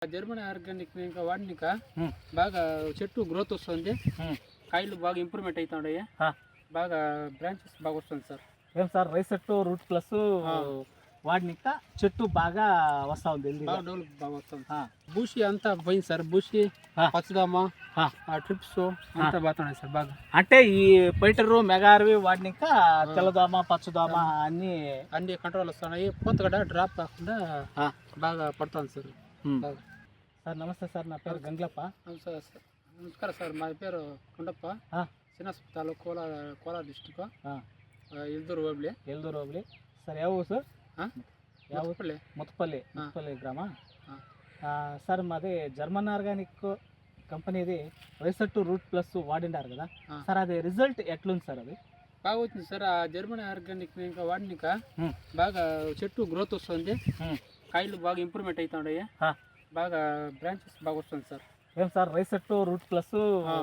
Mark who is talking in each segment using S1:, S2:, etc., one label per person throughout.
S1: Germany organic ఇంకా వాడినాక
S2: ఉమ్,
S1: బాగా చెట్టు గ్రోత్ వస్తుంది,
S2: ఉమ్.
S1: కాయలు బాగా ఇంప్రూవ్మెంట్ అవుతున్నాయి,
S2: ఆ,
S1: బాగా బ్రాంచెస్ బాగా వస్తుంది సార్.
S2: ఏం సార్ రైసెట్ రూట్ ప్లస్
S1: ఆ.
S2: వాడినాక చెట్టు బాగా వస్తా ఉంది హెల్దీగా.
S1: బాగా డెవలప్ బాగా వస్తుంది.
S2: ఆ,
S1: బూషి అంతా పోయింది సార్, బూషి
S2: ఆ,
S1: పచ్చదమ్మ
S2: ఆ.
S1: ట్రిప్స్ అంతా బాగున్నాయి సార్ బాగా.
S2: అంటే ఈ పైటరు మెగార్వి వాడినాక తెల్లదోమ పచ్చదోమ అన్ని
S1: అన్ని కంట్రోల్ వస్తున్నాయి, పూత కూడా డ్రాప్ కాకుండా
S2: ఆ,
S1: బాగా పడుతుంది సార్.
S2: ఉమ్.
S1: బాగా.
S2: సార్ నమస్తే సార్, నా పేరు గంగ్లప్ప.
S1: అవును సార్. నమస్కారం సార్, మా పేరు కొండప్ప,
S2: ఆ,
S1: చిన్నస్పతాలు కోలార్ డిస్టిక్,
S2: ఆ,
S1: ఇల్దూరు ఓబ్లీ.
S2: ఎల్దూరు రోబ్లి. సార్ ఏ ఊరు సార్? యా ఊరు?
S1: ముత్తుపల్లి.
S2: ముత్తపల్లి గ్రామా.
S1: ఆ.
S2: సార్ మాది జర్మన్ ఆర్గానిక్ కంపెనీది రైసెట్ రూట్ ప్లస్ వాడినారు కదా
S1: ఆ.
S2: సార్, అది రిజల్ట్ ఎట్లుంది సార్ అది?
S1: బాగా వచ్చింది సార్. ఆ జర్మనీ ఆర్గానిక్ ఇంకా వాడినాక
S2: ఉమ్,
S1: బాగా చెట్టు గ్రోత్ వస్తుంది,
S2: ఉమ్.
S1: కాయలు బాగా ఇంప్రూవ్మెంట్ అవుతున్నాయి,
S2: ఆ,
S1: బాగా బ్రాంచెస్ బాగా వస్తుంది సార్.
S2: ఏం సార్ రైసెట్ రూట్ ప్లస్
S1: ఆ.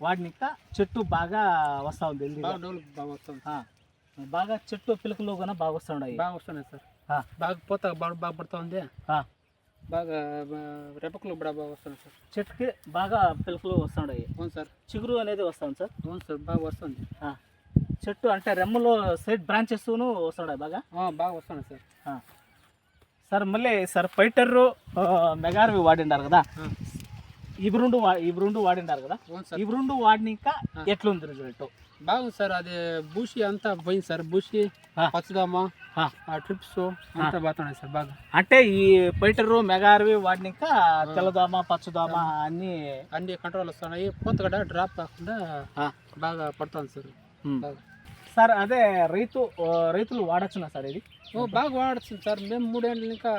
S2: వాడినాక చెట్టు బాగా వస్తా ఉంది హెల్దీగా.
S1: బాగా డెవలప్ బాగా వస్తుంది.
S2: ఆ, బాగా చెట్టు పిలకలు కూడా బాగా వస్తున్నాయి.
S1: బాగా వస్తున్నాయి సార్.
S2: ఆ,
S1: బాగా పూత బాగా బాగా పడుతూ ఉంది,
S2: ఆ,
S1: బాగా రెపకులు కూడా బాగా వస్తున్నాయి సార్.
S2: చెట్టుకి బాగా పిలకలు వస్తున్నాయి.
S1: అవును సార్.
S2: చిగురు అనేది వస్తుంది సార్.
S1: అవును సార్, బాగా వస్తుంది.
S2: ఆ, చెట్టు అంటే రెమ్మలో సైడ్ బ్రాంచెస్ వస్తున్నాయి బాగా.
S1: బాగా వస్తున్నాయి సార్.
S2: ఆ. సార్ మళ్ళీ సార్ పైటర్రు మెగార్వి వాడిండారు కదా,
S1: ఆ.
S2: ఇవి రెండు వాడిండారు కదా,
S1: అవును సార్.
S2: ఇవి రెండు వాడినాక
S1: ఆ.
S2: ఎట్లుంది రిజల్ట్?
S1: బాగుంది సార్. అది బూషి అంతా పోయింది సార్, బూషి
S2: ఆ.
S1: పచ్చదమ్మ
S2: ఆ.
S1: ట్రిప్స్ అంతా బాగున్నాయి సార్ బాగా.
S2: అంటే ఈ పైటర్రు మెగార్వి వాడినాక తెల్లదోమ పచ్చదోమ అన్ని
S1: అన్ని కంట్రోల్ వస్తున్నాయి, పూత కూడా డ్రాప్ కాకుండా
S2: ఆ.
S1: బాగా పడుతుంది సార్.
S2: ఉమ్.
S1: బాగా.
S2: సార్ అదే రైతులు వాడచ్చునా సార్ ఇది?
S1: బాగా వాడచ్చు సార్. మేము 3 ఏళ్ళు ఇంకా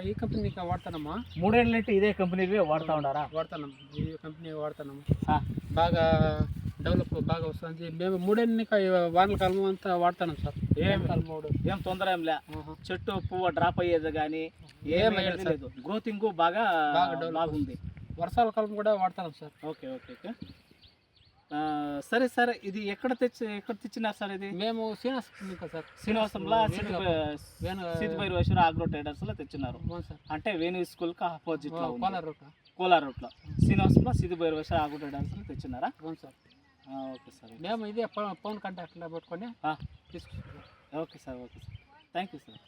S1: ఈ కంపెనీ ఇంకా వాడుతున్నామా,
S2: 3 ఏళ్ళ నుండి ఇదే కంపెనీవి వాడుతూ ఉన్నారా?
S1: వాడుతున్నాం, ఈ కంపెనీ వాడుతున్నాము.
S2: ఆ,
S1: బాగా డెవలప్ బాగా వస్తుంది. మేము 3 ఏళ్ళు ఇంకా వానల కాలం అంతా వాడుతున్నాం సార్.
S2: ఏం తొందర ఏం లే,
S1: ఆహా.
S2: చెట్టు పువ్వు డ్రాప్ అయ్యేది కానీ
S1: ఏం
S2: ఏమీ
S1: అయ్యేది సార్.
S2: లేదు, గ్రోతింగ్ బాగా
S1: బాగా develop
S2: బాగుంది.
S1: వర్షాల కాలం కూడా వాడుతున్నాం సార్.
S2: Okay okay okay. సరే సార్, ఇది ఎక్కడ తెచ్చినారు సార్? ఇది
S1: మేము శ్రీనివాస్ ఇంకా సార్,
S2: శ్రీనివాసంలో
S1: వేణు
S2: సిద్ధిభైరవేశ్వర ఆగ్రో ట్రేడర్స్లో తెచ్చినారు.
S1: అవును సార్.
S2: అంటే వేణు స్కూల్కి ఆపోజిట్ లో ఉంది.
S1: కోలార్ రూట్.
S2: కోలార్ రూట్లో శ్రీనివాసంలో సిద్ధిభైరవేశ్వర ఆగ్రో ట్రేడర్స్లో తెచ్చినారా?
S1: అవును సార్.
S2: Okay sir.
S1: మేము ఇదే ఫోన్ కాంటాక్ట్లో పెట్టుకొని
S2: ఆ,
S1: తీసుకుంటాం.
S2: Okay sir. Thank you sir.